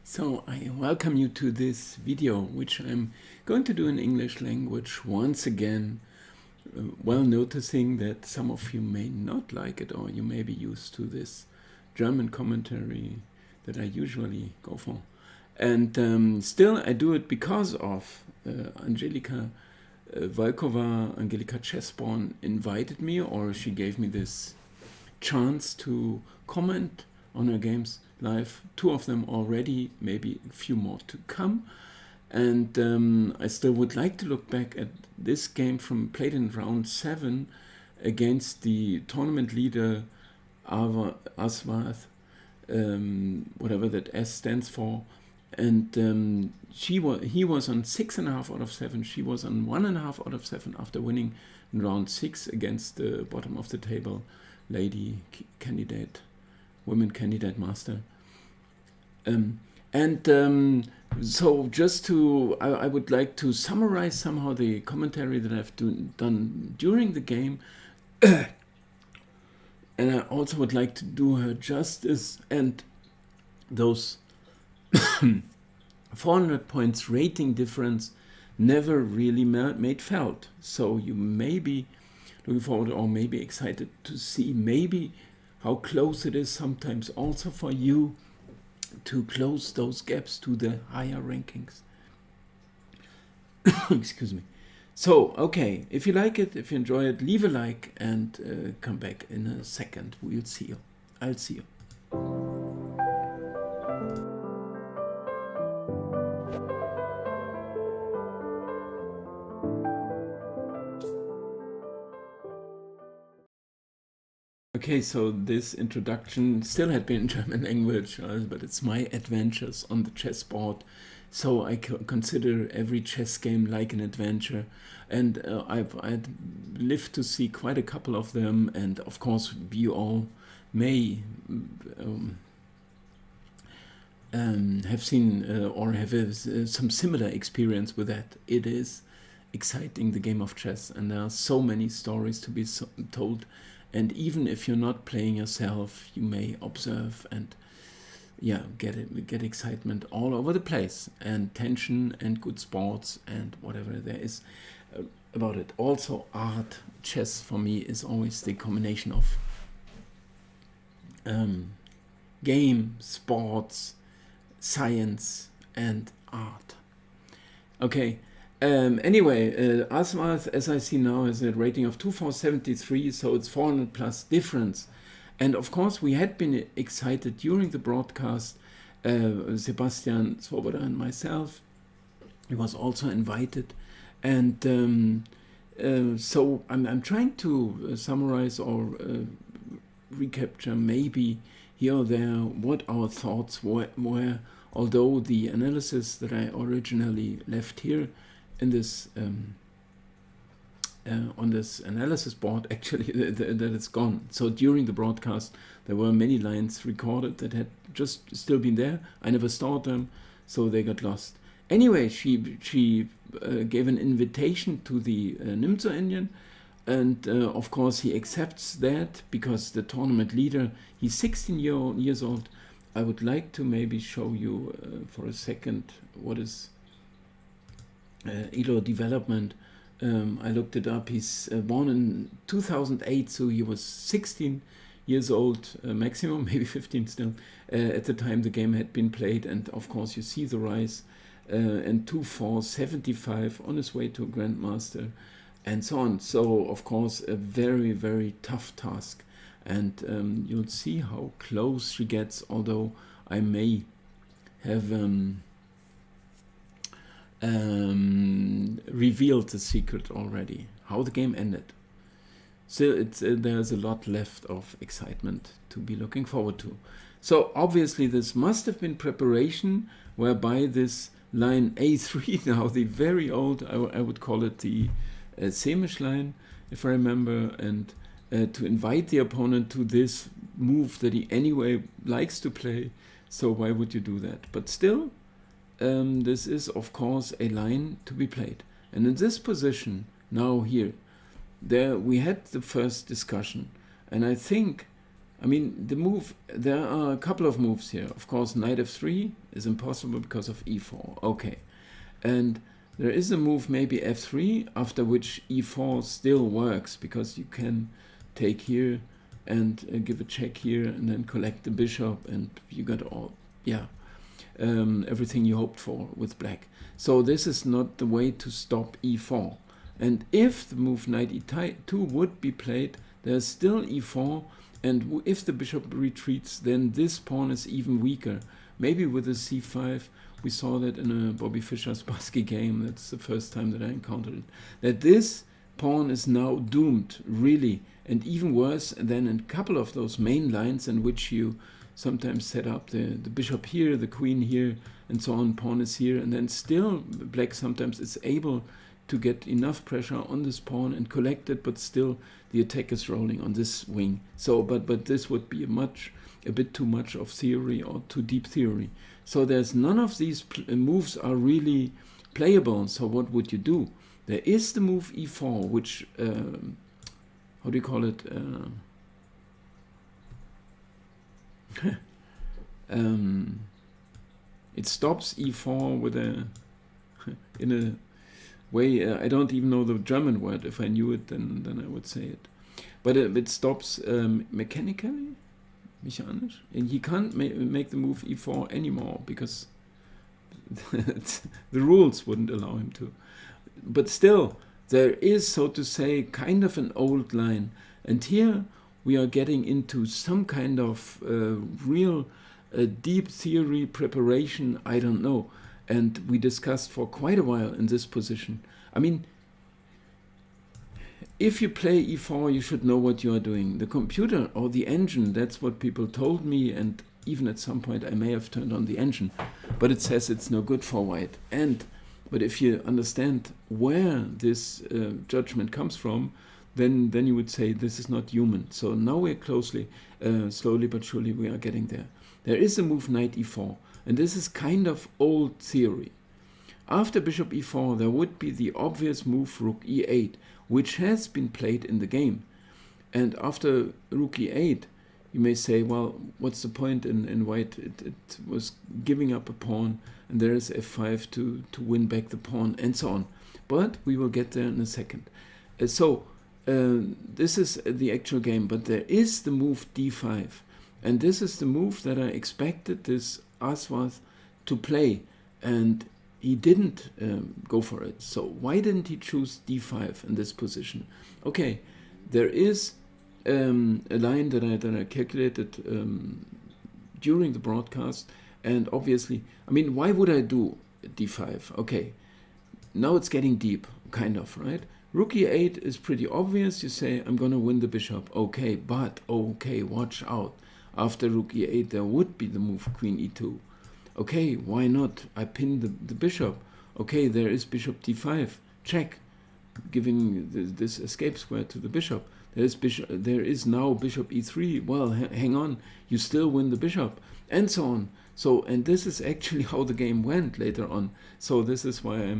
So I welcome you to this video, which I'm going to do in English language once again, while noticing that some of you may not like it, or you may be used to this German commentary that I usually go for. And still I do it because of Angelika Volkova. Angelika Chessborn invited me, or she gave me this chance to comment on her games live. 2 of them already, maybe a few more to come. And I still would like to look back at this game from played in round 7 against the tournament leader Aswath, whatever that S stands for. And he was on 6.5 out of 7. She was on 1.5 out of 7 after winning in round 6 against the bottom of the table lady candidate, women candidate master. So just to, I would like to summarize somehow the commentary that I've done during the game. And I also would like to do her justice, and those 400 points rating difference never really made felt. So you may be looking forward or maybe excited to see maybe how close it is sometimes also for you to close those gaps to the higher rankings. Excuse me. So, okay, if you like it, if you enjoy it, leave a like and come back in a second. We'll see you. I'll see you. Okay, so this introduction still had been in German language, but it's my adventures on the chessboard. So I consider every chess game like an adventure, and I'd lived to see quite a couple of them, and of course you all may have seen or have some similar experience with that. It is exciting, the game of chess, and there are so many stories to be told. And even if you're not playing yourself, you may observe and get excitement all over the place, and tension and good sports and whatever there is about it. Also art. Chess for me is always the combination of game, sports, science and art. Okay. Anyway, Aswath, as I see now, has a rating of 2473, so it's 400 plus difference. And of course, we had been excited during the broadcast, Sebastian Svoboda and myself. He was also invited. And so I'm trying to summarize or recapture maybe here or there what our thoughts were, although the analysis that I originally left here in this on this analysis board, actually that it's gone. So during the broadcast there were many lines recorded that had just still been there. I never stored them, so they got lost. Anyway, she gave an invitation to the Nimzo Indian, and of course he accepts that because the tournament leader, he's 16 years old. I would like to maybe show you for a second what is Elo development. I looked it up. He's born in 2008, so he was 16 years old, maximum, maybe 15 still, at the time the game had been played. And of course you see the rise, and 2475 on his way to a grandmaster and so on. So of course a very, very tough task, and you'll see how close she gets, although I may have revealed the secret already, how the game ended. So there's a lot left of excitement to be looking forward to. So obviously this must have been preparation, whereby this line A3, now the very old, I would call it the Semisch line, if I remember, and to invite the opponent to this move that he anyway likes to play. So why would you do that? But still, this is of course a line to be played. And in this position, now here, there we had the first discussion, and I think I mean, the move, there are a couple of moves here. Of course, knight f3 is impossible because of e4. Okay. And there is a move, maybe f3, after which e4 still works, because you can take here and give a check here and then collect the bishop, and you got all, yeah, everything you hoped for with black. So this is not the way to stop e4. And if the move knight e2 would be played, there's still e4, and if the bishop retreats, then this pawn is even weaker. Maybe with a c5, we saw that in a Bobby Fischer-Spassky game, that's the first time that I encountered it, that this pawn is now doomed, really, and even worse than in a couple of those main lines in which you sometimes set up the bishop here, the queen here, and so on, pawn is here, and then still black sometimes is able to get enough pressure on this pawn and collect it, but still the attack is rolling on this wing. So, but this would be a bit too much of theory or too deep theory. So there's none of these moves are really playable. So what would you do? There is the move e4, which how do you call it? It stops e4 with a in a way, I don't even know the German word. If I knew it, then I would say it. But it stops mechanically, mechanisch. And he can't make the move e4 anymore because the rules wouldn't allow him to. But still, there is, so to say, kind of an old line. And here we are getting into some kind of real deep theory preparation, I don't know. And we discussed for quite a while in this position. I mean, if you play e4, you should know what you are doing. The computer or the engine, that's what people told me, and even at some point I may have turned on the engine, but it says it's no good for white. But if you understand where this judgment comes from, then you would say this is not human. So now we're slowly but surely we are getting there. There is a move knight e4. And this is kind of old theory. After bishop e4, there would be the obvious move rook e8, which has been played in the game. And after rook e8, you may say, well, what's the point in white? It was giving up a pawn, and there is f5 to win back the pawn, and so on. But we will get there in a second. This is the actual game, but there is the move d5. And this is the move that I expected this Aswath to play, and he didn't go for it. So why didn't he choose d5 in this position? Okay, there is a line that I calculated during the broadcast, and obviously, I mean, why would I do d5? Okay, now it's getting deep, kind of, right? Rook e8 is pretty obvious. You say, I'm going to win the bishop. Okay, but, okay, watch out. After rook e8, there would be the move queen e2. Okay, why not? I pin the bishop. Okay, there is bishop d5. Check, giving this escape square to the bishop. There is now bishop e3. Well, hang on, you still win the bishop, and so on. So, and this is actually how the game went later on. So this is why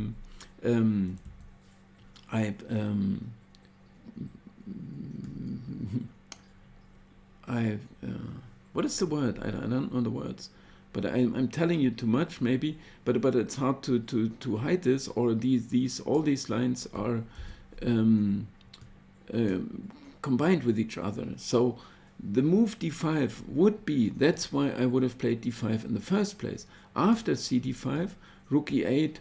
what is the word? I don't know the words, but I'm telling you too much maybe. But it's hard to hide this. Or all these lines are combined with each other. So the move d5 would be. That's why I would have played d5 in the first place. After cd5, rook e8.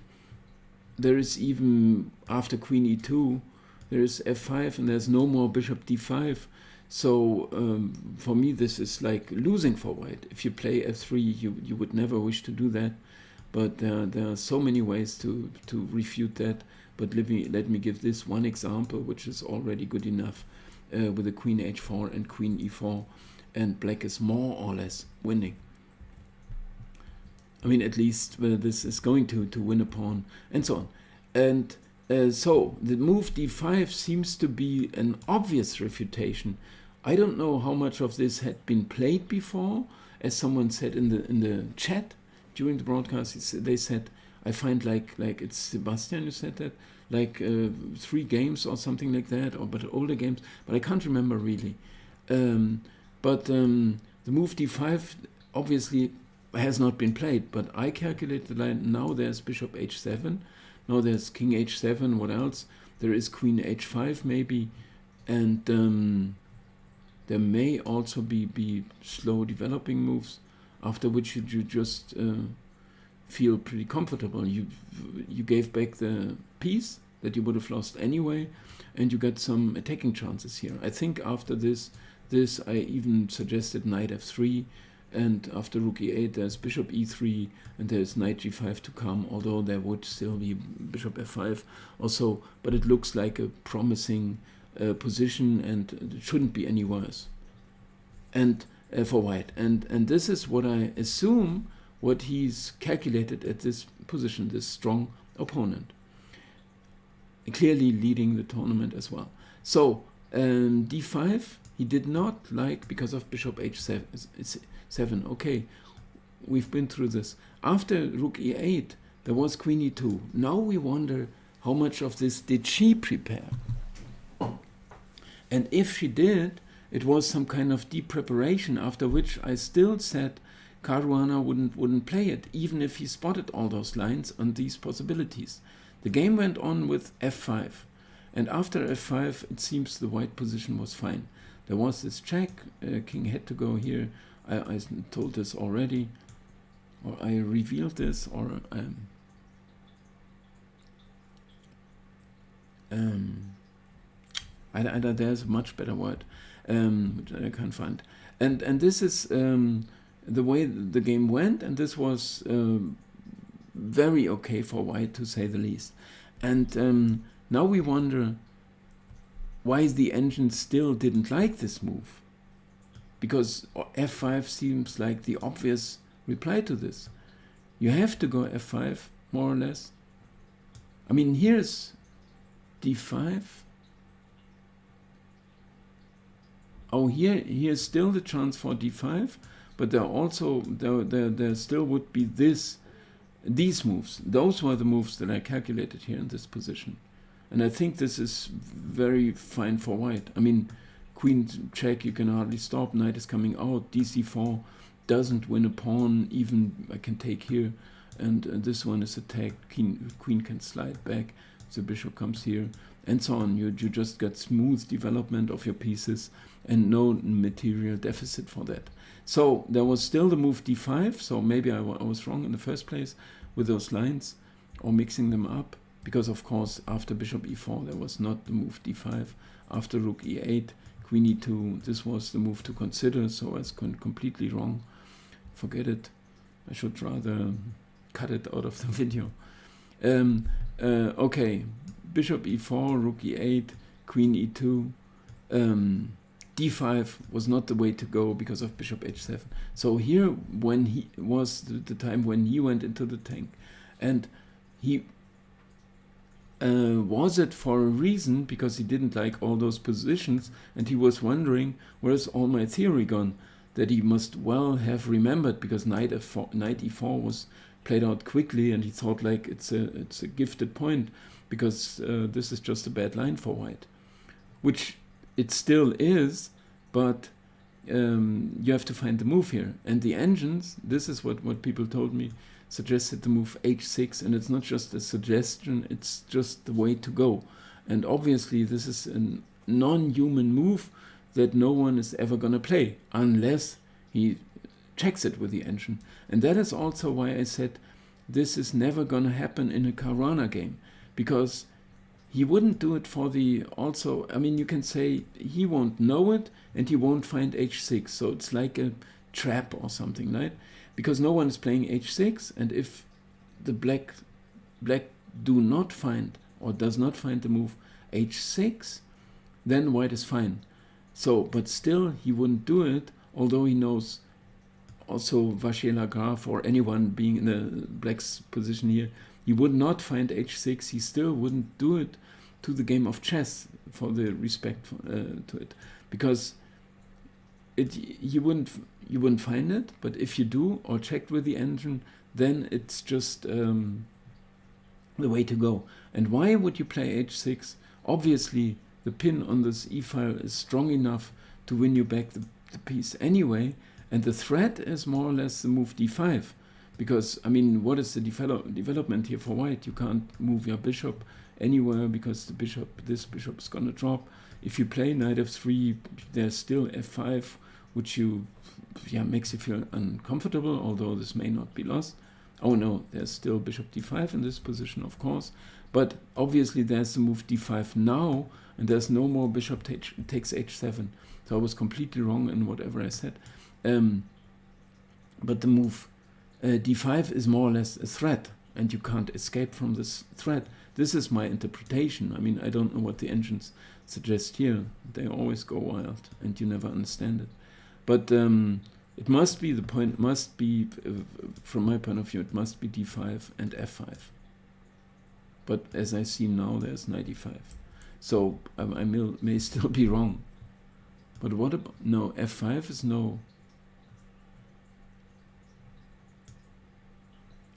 There is even after queen e2. There is f5, and there's no more bishop d5. So for me, this is like losing for white. If you play f3, you would never wish to do that. But there are so many ways to refute that. But let me give this one example, which is already good enough, with the queen h4 and queen e4, and black is more or less winning. I mean, at least this is going to win a pawn, and so on. And so the move d5 seems to be an obvious refutation. I don't know how much of this had been played before. As someone said in the chat during the broadcast, they said, I find like it's Sebastian who said that, like 3 games or something like that, but older games, but I can't remember really. But the move d5 obviously has not been played, but I calculate the line. Now there's bishop h7, now there's king h7, what else? There is queen h5 maybe, and there may also be slow developing moves, after which you just feel pretty comfortable. You gave back the piece that you would have lost anyway, and you got some attacking chances here. I think after this I even suggested knight f3, and after rook e8 there's bishop e3, and there's knight g5 to come, although there would still be bishop f5 also, but it looks like a promising position, and it shouldn't be any worse. And for white, and this is what I assume what he's calculated at this position, this strong opponent, clearly leading the tournament as well. So d5 he did not like because of bishop h7. Okay, we've been through this. After rook e8 there was queen e2. Now we wonder how much of this did she prepare, and if she did, it was some kind of deep preparation, after which I still said Caruana wouldn't play it, even if he spotted all those lines and these possibilities. The game went on with f5, and after f5 it seems the white position was fine. There was this check, king had to go here. I told this already, or I revealed this, or there's a much better word, which I can't find. And this is the way the game went, and this was very okay for white, to say the least. And now we wonder why the engine still didn't like this move, because f5 seems like the obvious reply to this. You have to go f5, more or less. I mean, here's d5. Oh, here's still the chance for d5, but there still would be these moves. Those were the moves that I calculated here in this position. And I think this is very fine for white. I mean, queen check, you can hardly stop, knight is coming out, dc4 doesn't win a pawn, even I can take here, and this one is attacked, queen can slide back, the bishop comes here, and so on. You just got smooth development of your pieces and no material deficit for that. So there was still the move d5, so maybe I was wrong in the first place with those lines, or mixing them up, because of course after bishop e4 there was not the move d5. After rook e8, queen e2, this was the move to consider, so I was completely wrong. Forget it. I should rather cut it out of the video. Okay, bishop e4, rook e8, queen e2, d5 was not the way to go because of bishop h7. So here, when he was the time when he went into the tank, and he was it for a reason, because he didn't like all those positions, and he was wondering, where's all my theory gone, that he must well have remembered, because knight e4 was played out quickly, and he thought like it's a gifted point, because this is just a bad line for white, which it still is, but you have to find the move here. And the engines, this is what people told me, suggested the move h6, and it's not just a suggestion, it's just the way to go. And obviously this is a non-human move that no one is ever gonna play unless he checks it with the engine. And that is also why I said this is never gonna happen in a Caruana game, because he wouldn't do it for the also, I mean, you can say he won't know it and he won't find h6, so it's like a trap or something, right? Because no one is playing h6, and if the black do not find or does not find the move h6, then white is fine. So, but still he wouldn't do it, although he knows also Vachier-Lagrave or anyone being in the black's position here, he would not find h6, he still wouldn't do it to the game of chess for the respect to it, because you wouldn't find it, but if you do or checked with the engine, then it's just the way to go. And why would you play h6? Obviously the pin on this e-file is strong enough to win you back the piece anyway, and the threat is more or less the move d5, because, I mean, what is the development here for white? You can't move your bishop anywhere because this bishop is gonna drop. If you play knight f3, there's still f5, which makes you feel uncomfortable, although this may not be lost. Oh no, there's still bishop d5 in this position, of course, but obviously there's the move d5 now, and there's no more bishop takes h7. So I was completely wrong in whatever I said. But the move d5 is more or less a threat, and you can't escape from this threat. This is my interpretation. I mean, I don't know what the engines suggest here. They always go wild, and you never understand it. But it must be, the point must be, from my point of view, it must be d5 and f5. But as I see now, there's knight e5. So I may still be wrong. But what about, no, f5 is no.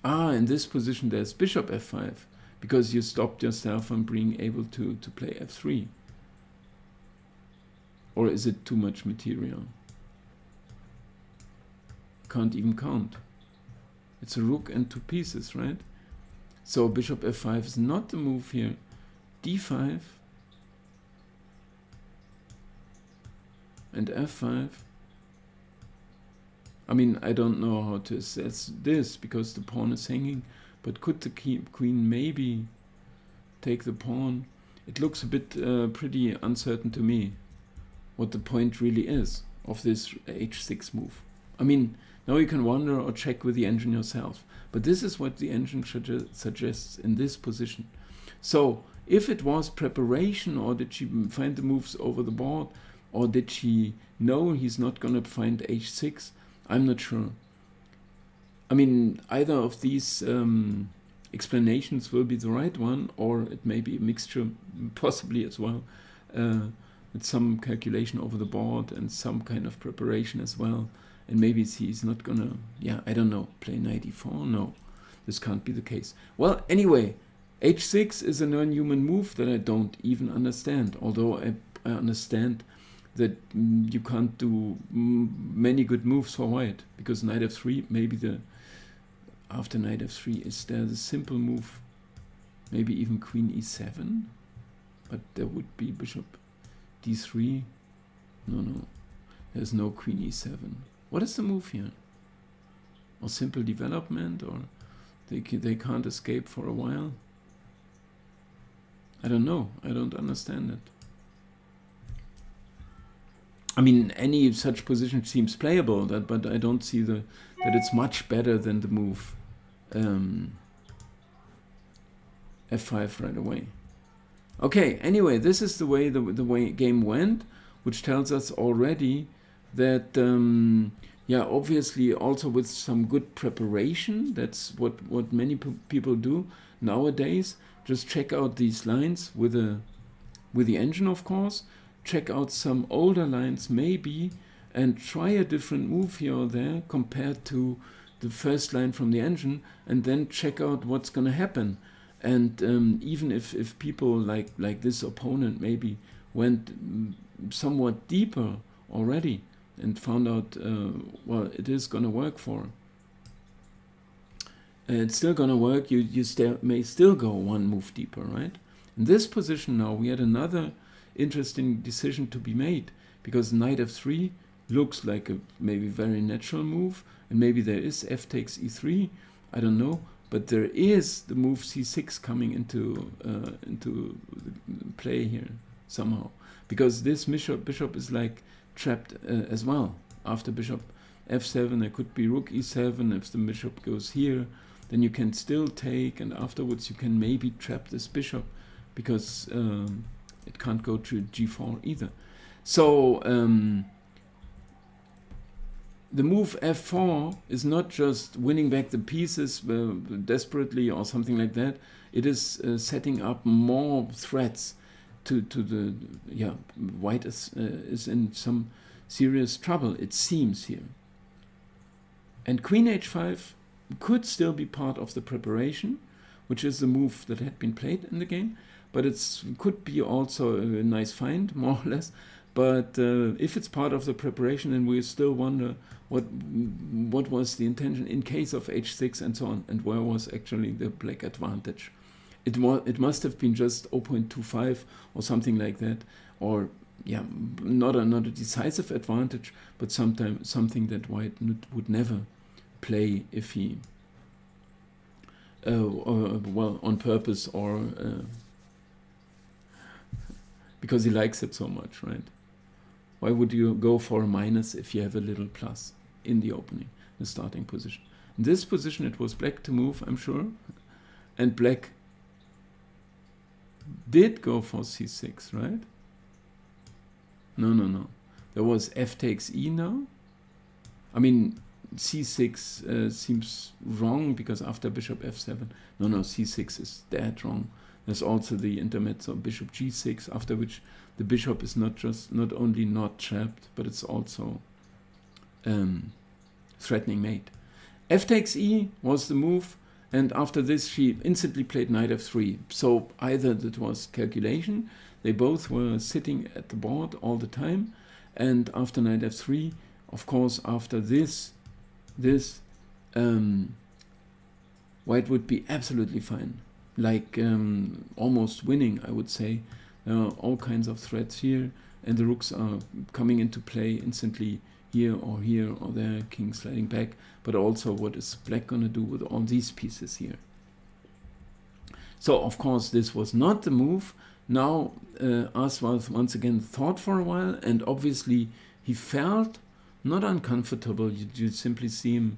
In this position there's bishop f5, because you stopped yourself from being able to play f3. Or is it too much material? Can't even count. It's a rook and two pieces, right? So bishop f5 is not the move here. d5 and f5. I mean, I don't know how to assess this because the pawn is hanging, but could the queen maybe take the pawn? It looks a bit pretty uncertain to me what the point really is of this h6 move. I mean, now you can wonder or check with the engine yourself, but this is what the engine suggests in this position. So if it was preparation, or did she find the moves over the board, or did she know he's not going to find h6? I'm not sure. I mean, either of these explanations will be the right one, or it may be a mixture, possibly as well, with some calculation over the board and some kind of preparation as well. And maybe he's not gonna, I don't know, play knight e4. No, this can't be the case. Well, anyway, h6 is a non-human move that I don't even understand, although I understand that you can't do many good moves for white, because knight f3, maybe after knight f3, is there the simple move, maybe even queen e7, but there would be bishop d3. No, there's no queen e7. What is the move here? Or simple development, or they can't escape for a while? I don't know, I don't understand it. I mean, any such position seems playable, but I don't see that it's much better than the move f5 right away. Okay, anyway, this is the way the game went, which tells us already that, obviously also with some good preparation, that's what many people do nowadays. Just check out these lines with the engine, of course. Check out some older lines maybe, and try a different move here or there compared to the first line from the engine, and then check out what's going to happen. And even if people like this opponent maybe went somewhat deeper already and found out, well, it is going to work for. It's still going to work. You may still go one move deeper, right? In this position now, we had another interesting decision to be made, because knight f3 looks like a maybe very natural move, and maybe there is f takes e3, I don't know, but there is the move c6 coming into play here somehow, because this bishop is like trapped as well. After bishop f7 there could be rook e7. If the bishop goes here, then you can still take, and afterwards you can maybe trap this bishop, because it can't go to g4 either. So the move f4 is not just winning back the pieces desperately or something like that. It is setting up more threats to the white is in some serious trouble, it seems here. And queen h5 could still be part of the preparation, which is the move that had been played in the game. But it could be also a nice find, more or less. But if it's part of the preparation, then we still wonder what was the intention in case of h6 and so on, and where was actually the black advantage. It must have been just 0.25 or something like that, or yeah, not a decisive advantage, but something that white would never play if he well, on purpose, or because he likes it so much, right? Why would you go for a minus if you have a little plus in the opening, the starting position? In this position, it was black to move, I'm sure, and black did go for c6, right? No. There was f takes e now. I mean, c6 seems wrong because after bishop f7. No, c6 is dead wrong. There's also the intermezzo bishop g6, after which the bishop is not only not trapped, but it's also threatening mate. F takes e was the move, and after this she instantly played knight f3. So either that was calculation, they both were sitting at the board all the time, and after knight f3, of course, after this white would be absolutely fine, like almost winning, I would say. There are all kinds of threats here, and the rooks are coming into play instantly here or there, king sliding back, but also what is black gonna do with all these pieces here. So of course this was not the move. Now Aswath once again thought for a while, and obviously he felt not uncomfortable. You simply see him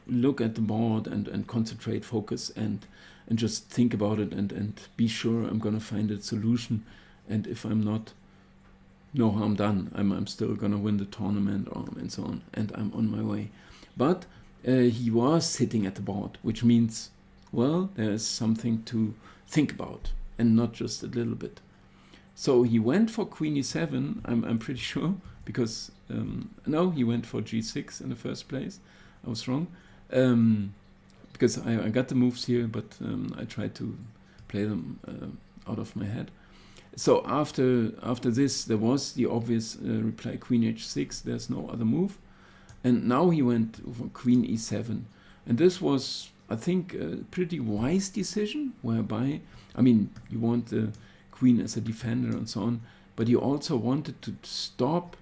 look at the board and concentrate, focus, and just think about it and be sure I'm gonna find a solution, and if I'm not, no harm done. I'm still gonna win the tournament, and so on, and I'm on my way. But he was sitting at the board, which means, well, there's something to think about, and not just a little bit. So he went for queen e7, I'm pretty sure, because no, he went for g6 in the first place. I was wrong, because I got the moves here, but I tried to play them out of my head. So after this, there was the obvious reply, queen h6, there's no other move. And now he went for queen e7. And this was, I think, a pretty wise decision, whereby, I mean, you want the queen as a defender and so on, but you also wanted to stop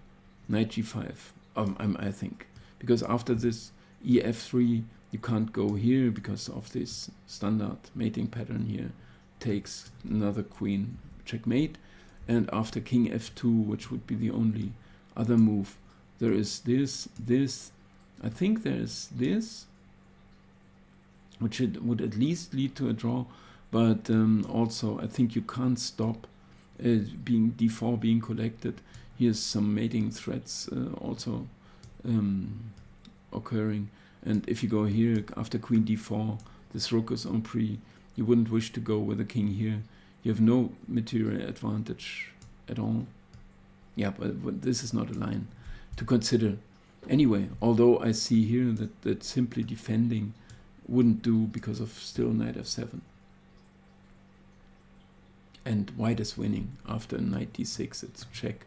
knight g5, I think. Because after this ef3, you can't go here because of this standard mating pattern here. Takes another queen, checkmate, and after king f2, which would be the only other move, there is this, I think there is this, which it would at least lead to a draw, but also I think you can't stop being d4 being collected. Here's some mating threats also occurring, and if you go here after queen d4, this rook is en prise. You wouldn't wish to go with a king here. You have no material advantage at all. Yeah, but this is not a line to consider. Anyway, although I see here that simply defending wouldn't do because of still knight f7. And white is winning after knight d6. It's check,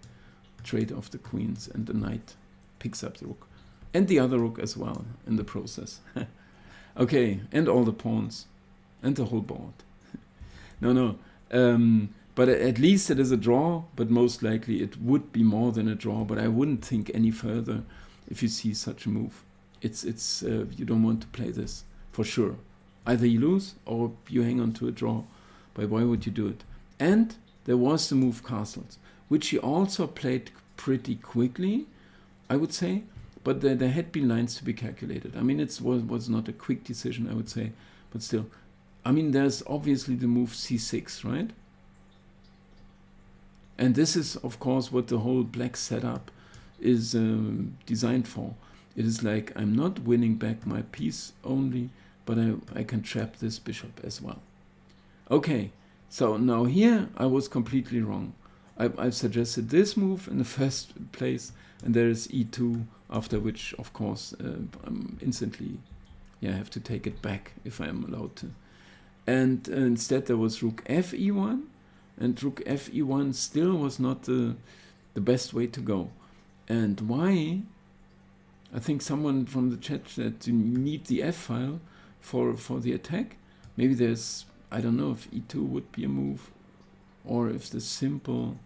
trade off the queens, and the knight picks up the rook. And the other rook as well in the process. Okay, and all the pawns. And the whole board. No. But at least it is a draw, but most likely it would be more than a draw, but I wouldn't think any further if you see such a move. It's you don't want to play this, for sure. Either you lose or you hang on to a draw, but why would you do it? And there was the move castles, which he also played pretty quickly, I would say, but there had been lines to be calculated. I mean, it was not a quick decision, I would say, but still. I mean, there's obviously the move c6, right? And this is, of course, what the whole black setup is designed for. It is like, I'm not winning back my piece only, but I can trap this bishop as well. Okay, so now here I was completely wrong. I've suggested this move in the first place, and there is e2, after which, of course, I'm instantly, I have to take it back if I'm allowed to. And instead there was rook f e1, and rook fe1 still was not the best way to go. And why? I think someone from the chat said you need the f file for the attack. Maybe there's, I don't know if e2 would be a move, or if the simple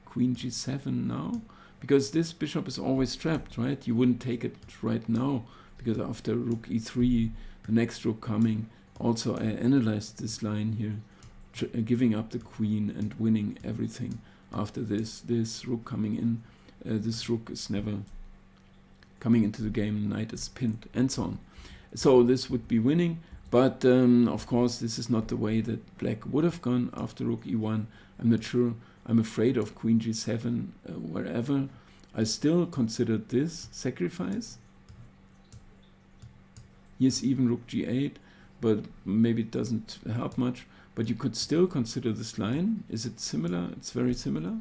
queen g7 now, because this bishop is always trapped, right? You wouldn't take it right now, because after rook e3, the next rook coming. Also, I analyzed this line here, giving up the queen and winning everything after this rook coming in. This rook is never coming into the game, knight is pinned, and so on. So this would be winning, but of course this is not the way that black would have gone after rook e1. I'm not sure. I'm afraid of queen g7 wherever. I still considered this sacrifice. Here's even rook g8, but maybe it doesn't help much. But you could still consider this line. Is it similar? It's very similar,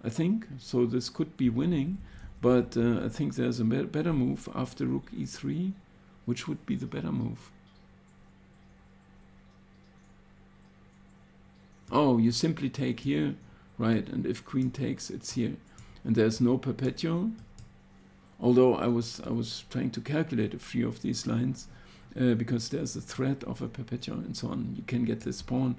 I think. So this could be winning, but I think there's a better move after rook e3. Which would be the better move? Oh, you simply take here, right? And if queen takes, it's here. And there's no perpetual. Although I was trying to calculate a few of these lines because there's a threat of a perpetual and so on. You can get this pawn.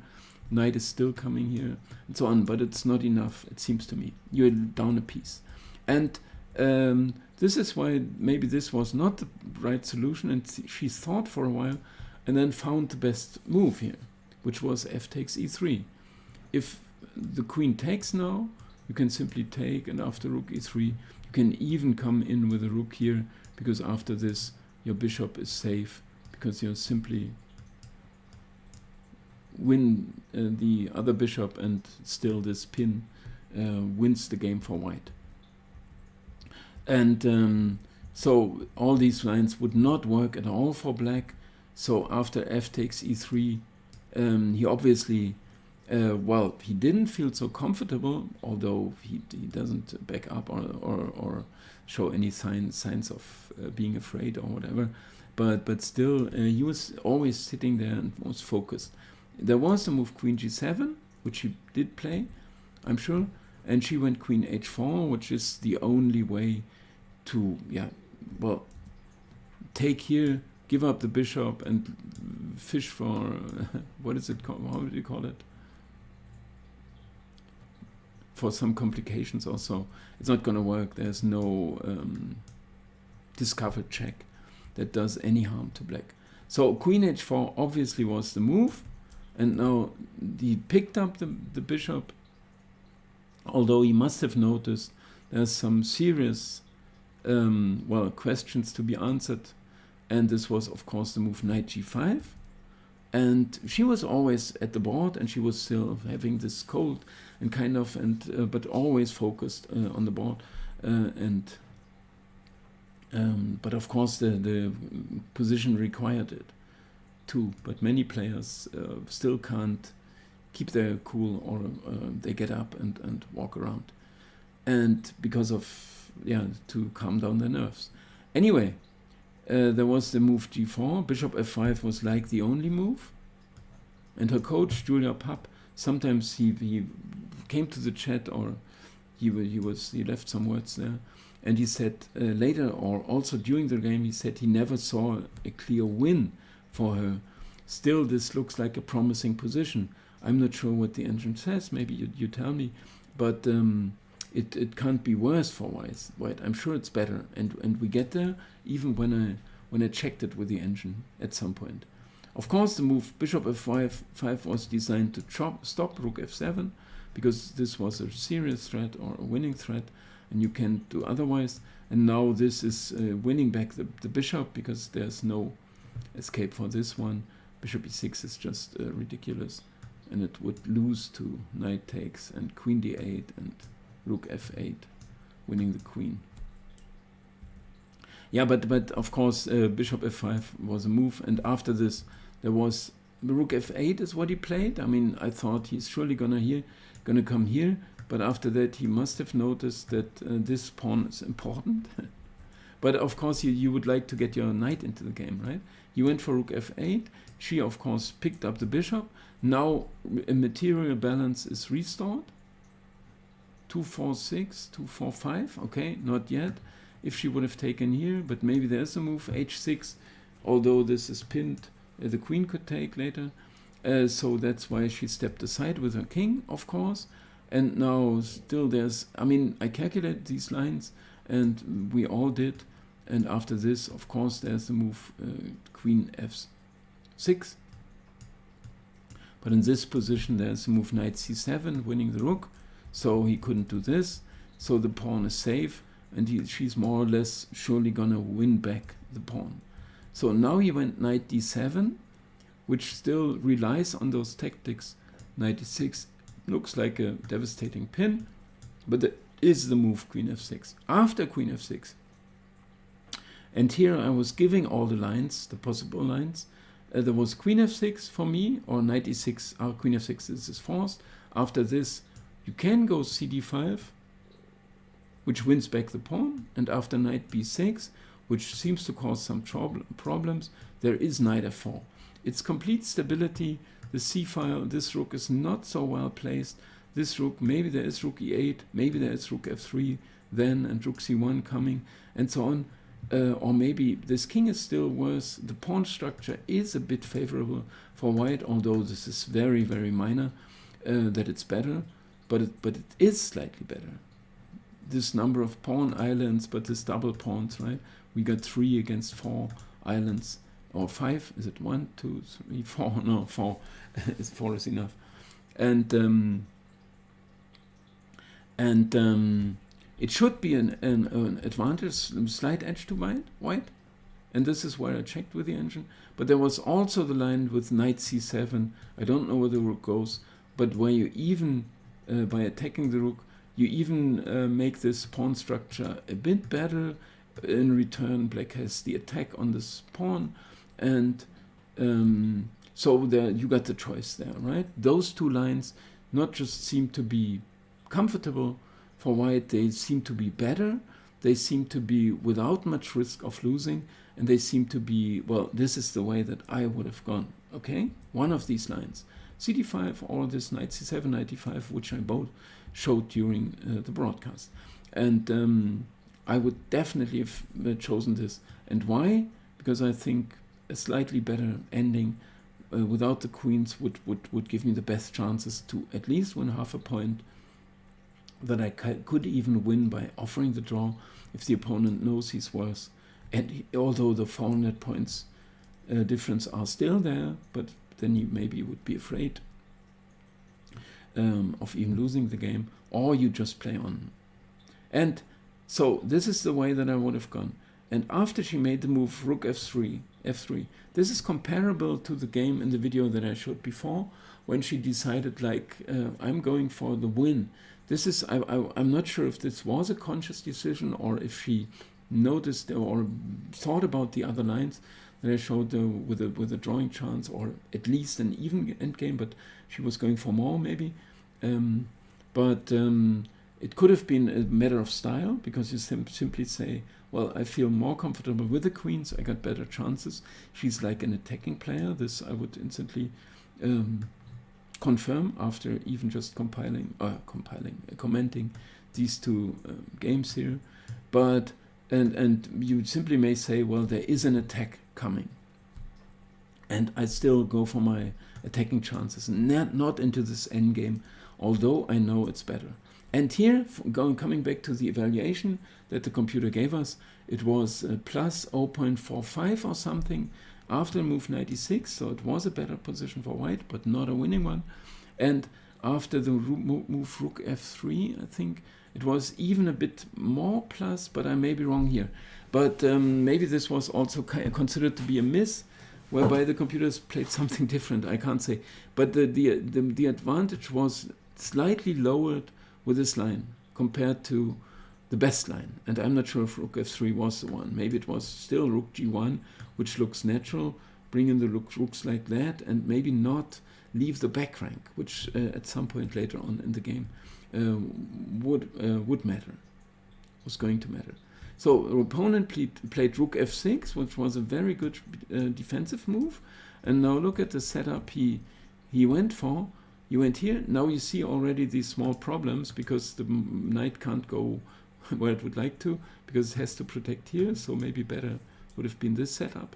Knight is still coming here and so on, but it's not enough, it seems to me. You're down a piece. And this is why maybe this was not the right solution, and she thought for a while and then found the best move here, which was f takes e3. If the queen takes now, you can simply take, and after rook e3, you can even come in with a rook here, because after this your bishop is safe, because you simply win the other bishop, and still this pin wins the game for white. And so all these lines would not work at all for black. So after f takes e3, he obviously, well, he didn't feel so comfortable, although he doesn't back up or show any signs of being afraid or whatever. But still, he was always sitting there and was focused. There was the move queen g7, which he did play, I'm sure, and she went queen h4, which is the only way to, yeah, well, take here, give up the bishop, and fish for, what is it called? How do you call it? For some complications also. It's not going to work. There's no discovered check that does any harm to black. So queen h4 obviously was the move, and now he picked up the bishop, although he must have noticed there's some serious well, questions to be answered, and this was of course the move knight g5, and she was always at the board, and she was still having this cold and kind of, and but always focused on the board, but of course the position required it too. But many players still can't keep their cool, or they get up and walk around, and because of, yeah, to calm down their nerves. Anyway, there was the move g4. Bishop f5 was like the only move, and her coach Julia Papp, sometimes he came to the chat, or he left some words there, and he said later, or also during the game, he said he never saw a clear win for her. Still, this looks like a promising position. I'm not sure what the engine says. Maybe you tell me, but it can't be worse for white. I'm sure it's better, and we get there even when I checked it with the engine at some point. Of course, the move bishop f5 was designed to stop rook f7, because this was a serious threat or a winning threat, and you can't do otherwise. And now this is winning back the bishop, because there's no escape for this one. Bishop e6 is just ridiculous, and it would lose to knight takes and queen d8 and rook f8, winning the queen. Yeah, but of course bishop f5 was a move, and after this there was the rook f8 is what he played. I mean, I thought he's surely gonna come here, but after that he must have noticed that this pawn is important. But of course you would like to get your knight into the game, right? You went for rook f8. She of course picked up the bishop. Now a material balance is restored. 2-4-6, 2-4-5, okay, not yet. If she would have taken here, but maybe there's a move, h6, although this is pinned, the queen could take later. So that's why she stepped aside with her king, of course. And now still there's, I mean, I calculated these lines, and we all did. And after this, of course, there's the move queen f6. But in this position, there's the move knight c7, winning the rook. So he couldn't do this. So the pawn is safe, and she's more or less surely gonna win back the pawn. So now he went knight d7, which still relies on those tactics. Knight d6 looks like a devastating pin, but there is the move queen f6. After queen f6, and here I was giving all the lines, the possible lines. There was queen f6 for me, or knight e6, queen f6 is forced. After this, you can go cd5, which wins back the pawn, and after knight b6, which seems to cause some problems, there is knight f4. It's complete stability. The c-file, this rook is not so well placed. This rook, maybe there is rook e8, maybe there is rook f3 then, and rook c1 coming, and so on. Or maybe this king is still worse. The pawn structure is a bit favorable for white, although this is very, very minor, that it's better, but it is slightly better. This number of pawn islands, but this double pawns, right? We got 3 against 4 islands, or 5. Is it 1, 2, 3, 4? No, 4. 4 is enough. And it should be an advantage, slight edge to white. And this is where I checked with the engine. But there was also the line with knight c7. I don't know where the rook goes, but where you even, by attacking the rook, you even make this pawn structure a bit better. In return, black has the attack on this pawn. And so there you got the choice there, right? Those two lines not just seem to be comfortable for white, they seem to be better, they seem to be without much risk of losing, and they seem to be, well, this is the way that I would have gone, okay? One of these lines, cd5 or this knight c7, knight d5, which I both showed during the broadcast. And I would definitely have chosen this. And why? Because I think a slightly better ending without the queens would give me the best chances to at least win half a point, that I could even win by offering the draw if the opponent knows he's worse. And although the 400 points difference are still there, but then you maybe would be afraid of even losing the game, or you just play on. And so this is the way that I would have gone. And after she made the move rook f3, this is comparable to the game in the video that I showed before, when she decided, like, I'm going for the win. This is, I'm not sure if this was a conscious decision, or if she noticed or thought about the other lines that I showed with a drawing chance, or at least an even endgame, but she was going for more maybe. It could have been a matter of style, because you simply say, well, I feel more comfortable with the queen, so I got better chances. She's like an attacking player. This I would instantly confirm after even just commenting these two games here. But and you simply may say, well, there is an attack coming, and I still go for my attacking chances, not into this endgame, although I know it's better. And here, coming back to the evaluation that the computer gave us, it was plus 0.45 or something after move 96, so it was a better position for white, but not a winning one. And after the move rook f3, I think it was even a bit more plus, but I may be wrong here. But maybe this was also considered to be a miss, whereby the computers played something different, I can't say. But the advantage was slightly lowered with this line compared to the best line. And I'm not sure if rook f3 was the one. Maybe it was still rook g1, which looks natural, bring in the rooks like that, and maybe not leave the back rank, which at some point later on in the game would matter, was going to matter. So the opponent played rook f6, which was a very good defensive move. And now look at the setup he went for. He went here. Now you see already these small problems because the knight can't go where it would like to, because it has to protect here. So maybe better would have been this setup.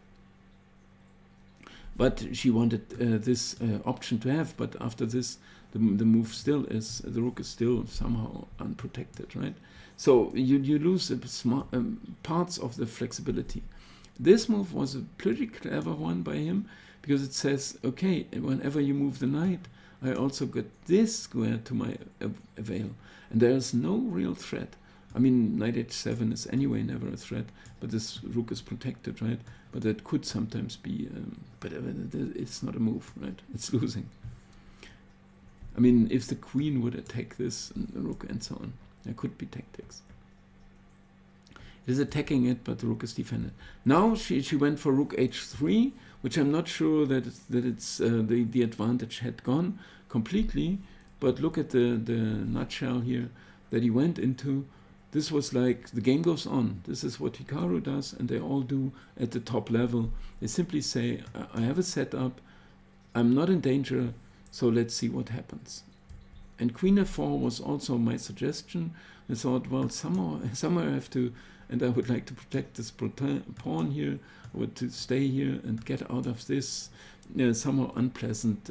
But she wanted this option to have. But after this, the move still is, the rook is still somehow unprotected, right? So you lose parts of the flexibility. This move was a pretty clever one by him, because it says, okay, whenever you move the knight, I also get this square to my avail. And there is no real threat. I mean, knight h7 is anyway never a threat, but this rook is protected, right? But that could sometimes be, but it's not a move, right? It's losing. I mean, if the queen would attack this, and the rook and so on, there could be tactics. It is attacking it, but the rook is defended. Now she went for rook h3, which I'm not sure that the advantage had gone completely. But look at the nutshell here that he went into. This was like the game goes on. This is what Hikaru does, and they all do at the top level. They simply say, I have a setup, I'm not in danger, so let's see what happens. And queen f4 was also my suggestion. I thought, well, somehow I have to, and I would like to protect this pawn here, I would to stay here and get out of this somehow unpleasant,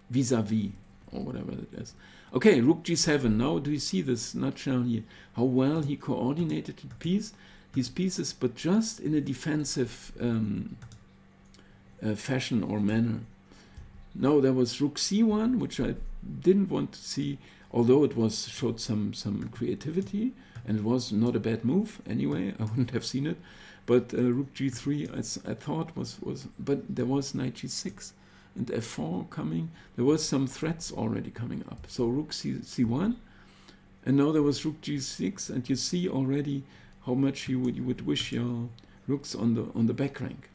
vis-a-vis, or whatever it is. Okay, rook g7. Now do you see this nutshell here? How well he coordinated his pieces, but just in a defensive fashion or manner. Now there was rook c1, which I didn't want to see, although it showed some creativity, and it was not a bad move anyway. I wouldn't have seen it. But rook g3, I thought was, but there was knight g6 and f4 coming. There was some threats already coming up. So rook c1, and now there was rook g6, and you see already how much you would wish your rooks on the back rank.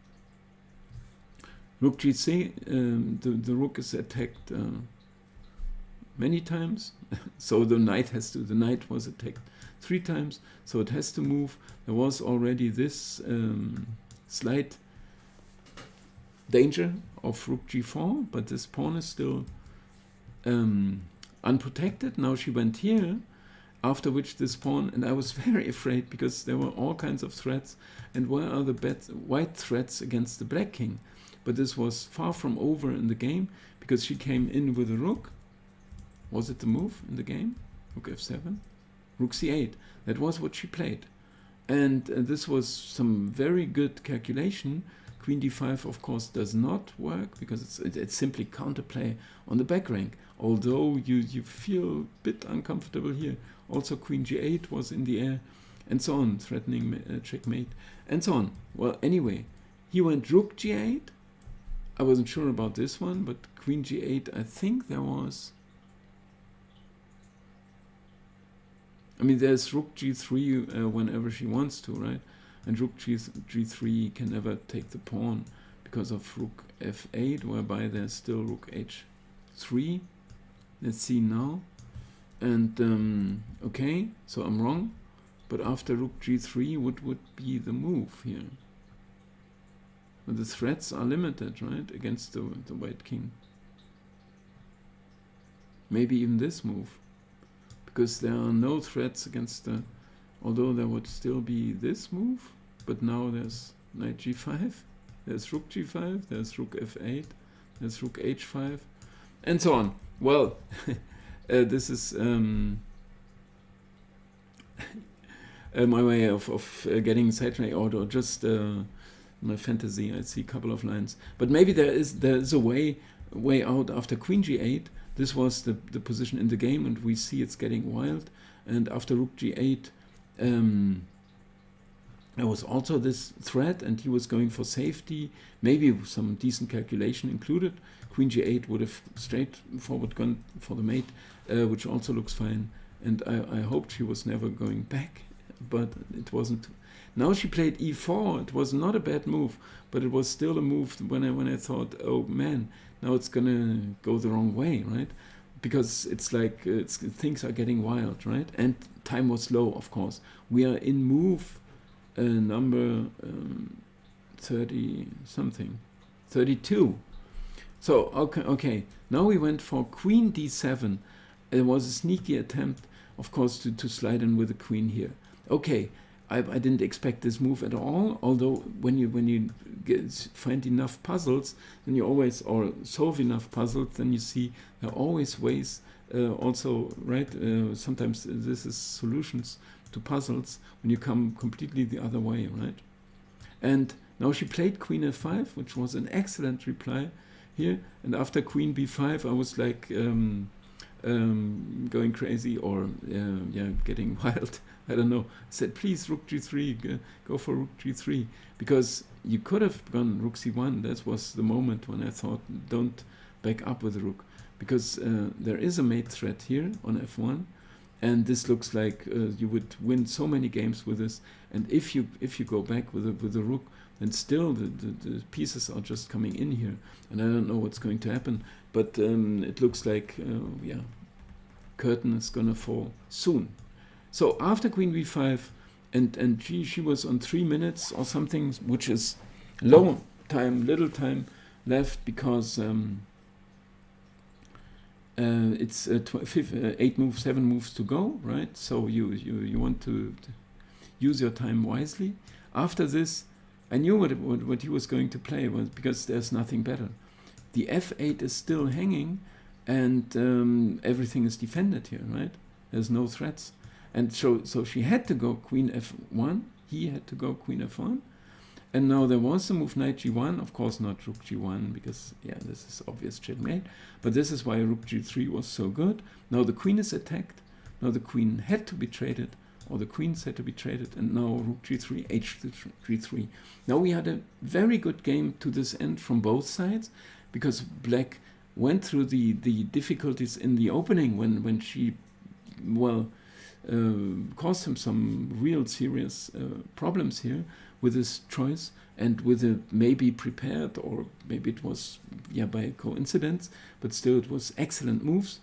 Rook g3, the rook is attacked many times, so the knight was attacked 3 times, so it has to move. There was already this slight danger of rook g4, but this pawn is still unprotected. Now she went here, after which this pawn, and I was very afraid because there were all kinds of threats, and where are the white threats against the black king? But this was far from over in the game, because she came in with a rook. Was it the move in the game? Rook f7? Rook c8. That was what she played. And this was some very good calculation. Queen d5, of course, does not work, because it's simply counterplay on the back rank. Although you feel a bit uncomfortable here. Also queen g8 was in the air, and so on, threatening checkmate, and so on. Well, anyway, he went rook g8. I wasn't sure about this one, but queen g8, I think there was... I mean, there's rook g3 whenever she wants to, right? And rook g3 can never take the pawn because of rook f8, whereby there's still rook h3. Let's see now. And, okay, so I'm wrong. But after rook g3, what would be the move here? But the threats are limited, right, against the white king. Maybe even this move. Because there are no threats against the... Although there would still be this move. But now there's knight g5. There's rook g5. There's rook f8. There's rook h5. And so on. Well, this is my way of getting sidetracked, or just my fantasy. I see a couple of lines. But maybe there is a way out after queen g8. This was the position in the game, and we see it's getting wild. And after rook g8, there was also this threat, and he was going for safety, maybe some decent calculation included. Queen g8 would have straightforward gone for the mate, which also looks fine. And I hoped she was never going back, but it wasn't. Now she played e4. It was not a bad move, but it was still a move when I thought, oh man, now it's gonna go the wrong way, right? because it's like things are getting wild, right? And time was low, of course. We are in move number 30 something, 32. So okay. Now we went for Queen D7. It was a sneaky attempt, of course, to slide in with the queen here. Okay, I didn't expect this move at all. Although when you find enough puzzles, then you always, or solve enough puzzles, then you see there are always ways. Also, right? Sometimes this is solutions to puzzles when you come completely the other way, right? And now she played Queen F5, which was an excellent reply here. And after Queen B5, I was like going crazy, or getting wild. I don't know. I said, please, Rook G3, go for Rook G3, because you could have gone Rook C1. That was the moment when I thought, don't back up with the Rook, because there is a mate threat here on F1, and this looks like you would win so many games with this. And if you go back with the Rook, then still the pieces are just coming in here, and I don't know what's going to happen. But it looks like curtain is gonna fall soon. So after Queen B5, and she was on 3 minutes or something, which is little time left, because it's 8 moves, 7 moves to go, right? So you want to use your time wisely. After this, I knew what he was going to play, was because there's nothing better. The F8 is still hanging, and everything is defended here, right? There's no threats. And so she had to go Queen F1, he had to go Queen F1, and now there was a move Knight G1, of course not Rook G1, because this is obvious checkmate, but this is why Rook G3 was so good. Now the queen is attacked, now the queen had to be traded, or the queens had to be traded, and now Rook G3, H3. Now we had a very good game to this end from both sides, because Black went through the difficulties in the opening when she, caused him some real serious problems here with his choice, and with a maybe prepared, or maybe it was by coincidence, but still it was excellent moves.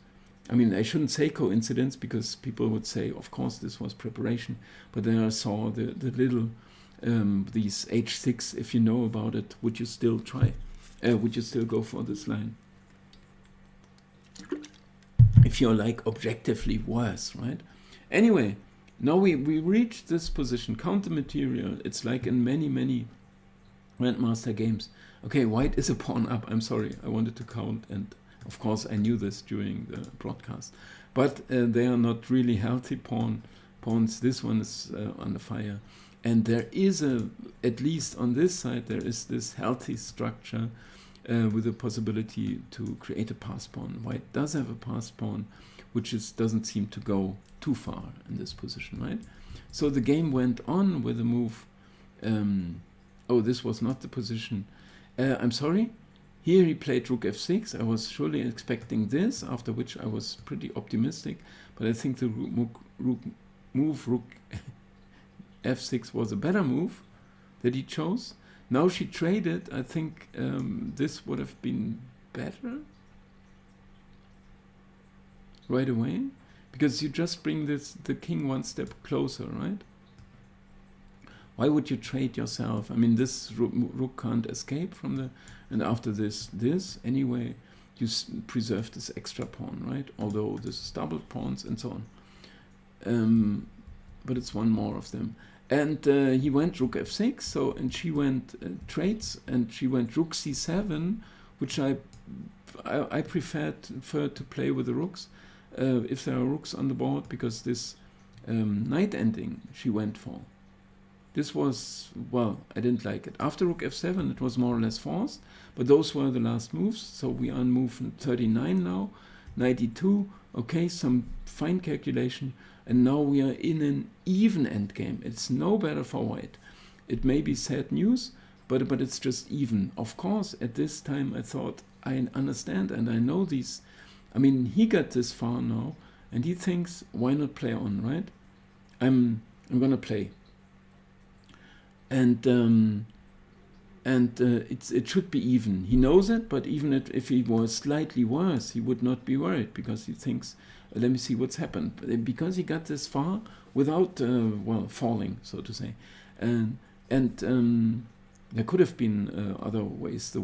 I mean, I shouldn't say coincidence, because people would say, of course, this was preparation. But then I saw the little, these H6, if you know about it, would you still try? Would you still go for this line? If you're like objectively worse, right? Anyway, now we reached this position. Count the material. It's like in many Grandmaster games. Okay, white is a pawn up. I'm sorry, I wanted to count, and of course I knew this during the broadcast. But they are not really healthy pawns. This one is under fire. And there is at least on this side, there is this healthy structure with the possibility to create a pass pawn. White does have a pass pawn, which doesn't seem to go too far in this position, right? So the game went on with a move. Oh, this was not the position. I'm sorry. Here he played Rook F6. I was surely expecting this, after which I was pretty optimistic. But I think the move Rook F6 was a better move that he chose. Now she traded. I think this would have been better right away, because you just bring the king one step closer, right? Why would you trade yourself? I mean, this rook can't escape from the, and after this anyway, you preserve this extra pawn, right? Although this is double pawns and so on. But it's one more of them. And he went Rook F6, so, and she went trades, and she went Rook C7, which I prefer to play with the rooks if there are rooks on the board, because this knight ending she went for. This was, well, I didn't like it. After Rook F7, it was more or less forced, but those were the last moves. So we are on move 39 now, 92. Okay, some fine calculation, and now we are in an even endgame. It's no better for white. It may be sad news, but it's just even. Of course, at this time I thought, I understand and I know these. I mean, he got this far now, and he thinks, why not play on, right? I'm gonna play. And and it should be even. He knows it, but even if he was slightly worse, he would not be worried, because he thinks, let me see what's happened. Because he got this far without, falling, so to say. And there could have been other ways the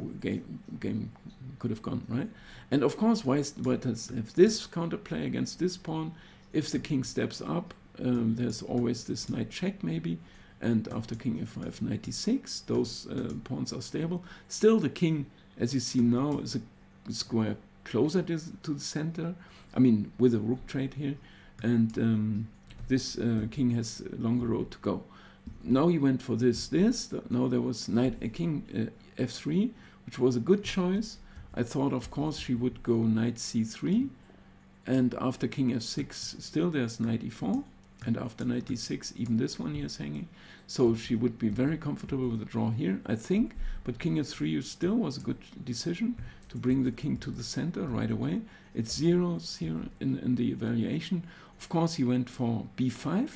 game could have gone, right? And of course, white has this counterplay against this pawn. If the king steps up, there's always this knight check maybe, and after king f5, knight d6, those pawns are stable. Still, the king, as you see now, is a square closer to the center. I mean, with a rook trade here, and this king has a longer road to go. Now he went for this. Now there was king f3, which was a good choice. I thought, of course, she would go knight c3, and after king f6, still there's knight e4, and after knight d6, even this one here is hanging. So she would be very comfortable with the draw here, I think. But king f3 still was a good decision to bring the king to the center right away. It's 0s here in the evaluation. Of course, he went for b5.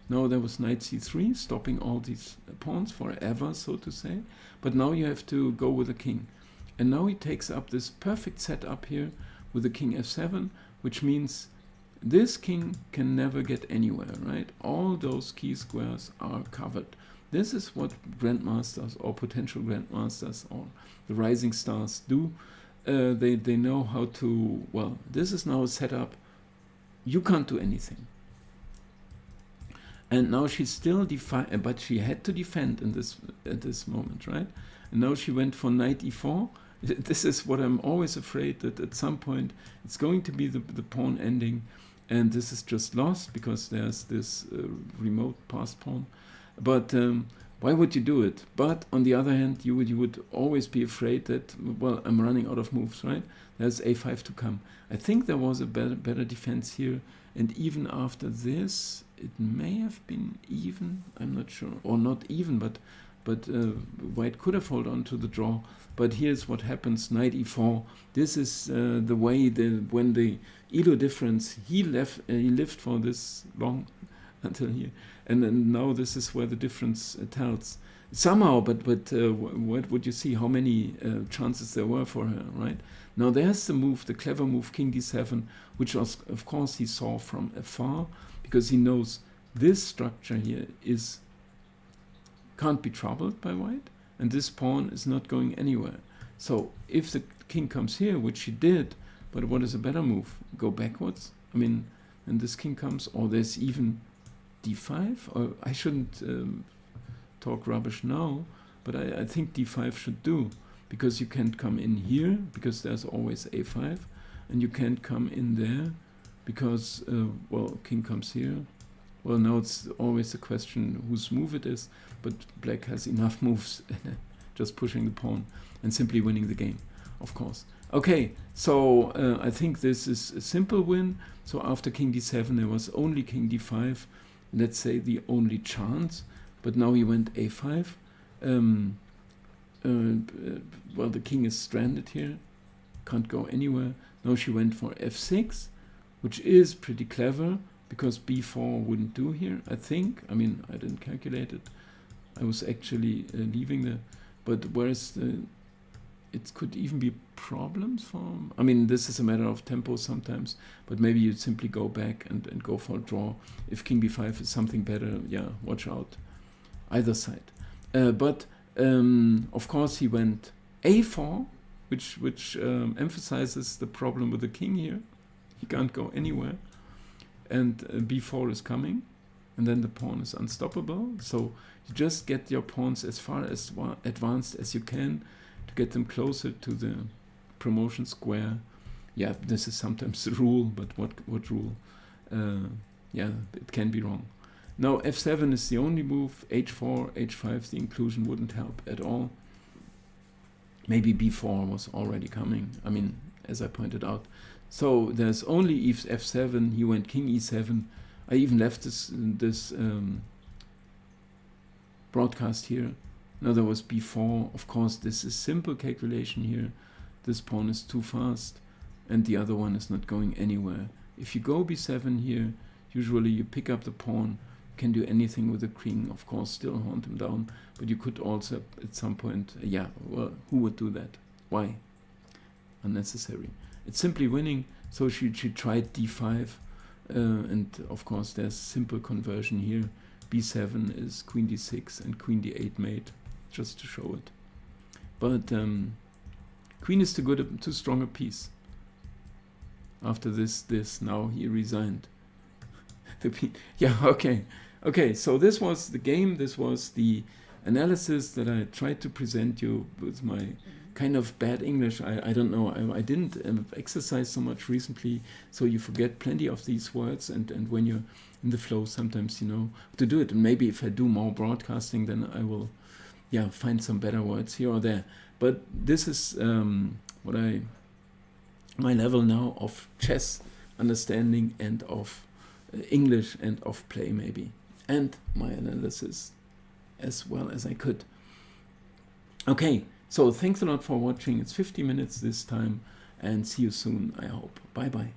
Now there was knight c3, stopping all these pawns forever, so to say. But now you have to go with the king. And now he takes up this perfect setup here with the king f7, which means this king can never get anywhere, right? All those key squares are covered. This is what grandmasters or potential grandmasters or the rising stars do. They know how to, well, this is now a setup. You can't do anything. And now she's still but she had to defend at this moment, right? And now she went for knight e4. This is what I'm always afraid, that at some point it's going to be the pawn ending, and this is just lost because there's this remote passed pawn. But why would you do it? But on the other hand, you would always be afraid that, well, I'm running out of moves, right? There's a5 to come. I think there was a better defense here, and even after this, it may have been even. I'm not sure, or not even, but white could have held on to the draw. But here's what happens: knight e4. This is the way when the elo difference, he lived for this long until here, and then now this is where the difference tells somehow. But what would you see? How many chances there were for her, right? Now there's the move, the clever move, king d7, which was, of course, he saw from afar, because he knows this structure here can't be troubled by white, and this pawn is not going anywhere. So if the king comes here, which he did, but what is a better move? Go backwards? I mean, and this king comes, or there's even d5, or I shouldn't talk rubbish now, but I think d5 should do, because you can't come in here, because there's always a5, and you can't come in there, because, well, king comes here. Well, now it's always a question whose move it is, but black has enough moves, just pushing the pawn and simply winning the game, of course. Okay, so I think this is a simple win. So after king d7, there was only king d5, let's say the only chance, but now he went a5. Well, the king is stranded here, can't go anywhere. Now she went for f6, which is pretty clever, because b4 wouldn't do here, I think. I mean, I didn't calculate it. I was actually leaving the, but where's the, it could even be problems for, I mean, this is a matter of tempo sometimes, but maybe you simply go back and go for a draw. If king b5 is something better, yeah, watch out, either side. But of course he went a4, which emphasizes the problem with the king here. He can't go anywhere. And b4 is coming, and then the pawn is unstoppable. So you just get your pawns as far as advanced as you can to get them closer to the promotion square. Yeah, this is sometimes the rule, but what rule? Yeah, it can be wrong. Now f7 is the only move. h4, h5, the inclusion wouldn't help at all. Maybe b4 was already coming, I mean, as I pointed out. So there's only f7, he went king e7. I even left this broadcast here. Now there was b4. Of course, this is simple calculation here. This pawn is too fast, and the other one is not going anywhere. If you go b7 here, usually you pick up the pawn, can do anything with the queen, of course, still hunt him down, but you could also at some point, yeah, well, who would do that? Why? Unnecessary. It's simply winning, so she tried d5, and of course there's simple conversion here. b7 is queen d6 and queen d8 mate, just to show it. But queen is too strong a piece. After this, now he resigned. Yeah, okay, so this was the game, this was the analysis that I tried to present you with my kind of bad English. I don't know, I didn't exercise so much recently, so you forget plenty of these words, and when you're in the flow, sometimes you know to do it. And maybe if I do more broadcasting, then I will, yeah, find some better words here or there. But this is my level now of chess understanding and of English and of play maybe, and my analysis as well as I could. Okay, so thanks a lot for watching. It's 50 minutes this time, and see you soon, I hope. Bye bye.